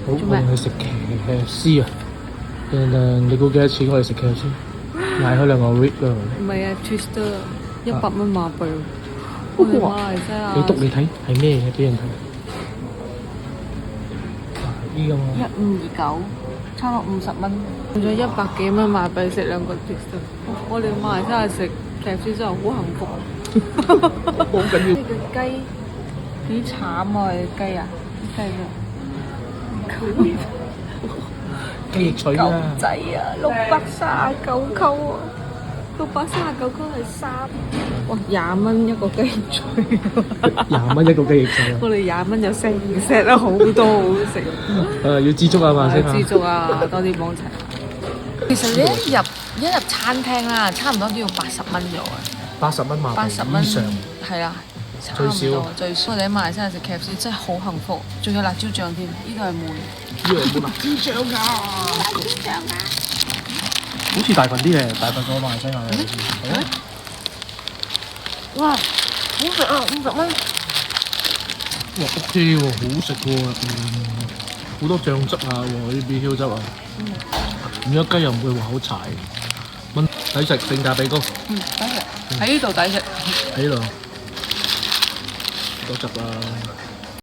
好，我哋去食 KFC 啊！你估幾多錢？我哋食 KFC，買開兩個 rib 啊！唔係啊，Twister 100蚊馬幣。我哋馬來西亞。你讀你睇係咩嘢俾人睇？呢個1529，差唔多50蚊，用咗100幾蚊馬幣食兩個 Twister。我哋馬來西亞食 KFC 真係好幸福。好緊要。呢個雞幾慘啊！雞啊，雞啊！雞翼脆啊！狗仔啊，639溝啊，639溝係3，哇，20蚊一個雞翼脆20蚊一個雞翼脆啊！我哋20蚊有4 set 啦，好多好食。要知足啊嘛，先知足啊，多啲幫襯。其實你一入餐廳啦，差唔多都要80蚊咗啊。80蚊馬幣80蚊以上，係啦。最少最少。我哋喺馬來西亞食 KFC 真係好幸福，仲有辣椒醬添，呢個係滿。呢個冇辣椒醬㗎，辣椒醬啊！好似大份啲嘅，大份過馬來西亞嘅。哇，好食啊！50蚊。哇 OK 喎，好食喎，好多醬汁啊，啲 BQ 汁啊。而家雞又唔會話好柴，抵食，性價比高。抵食，喺呢度抵食。喺度多汁啦。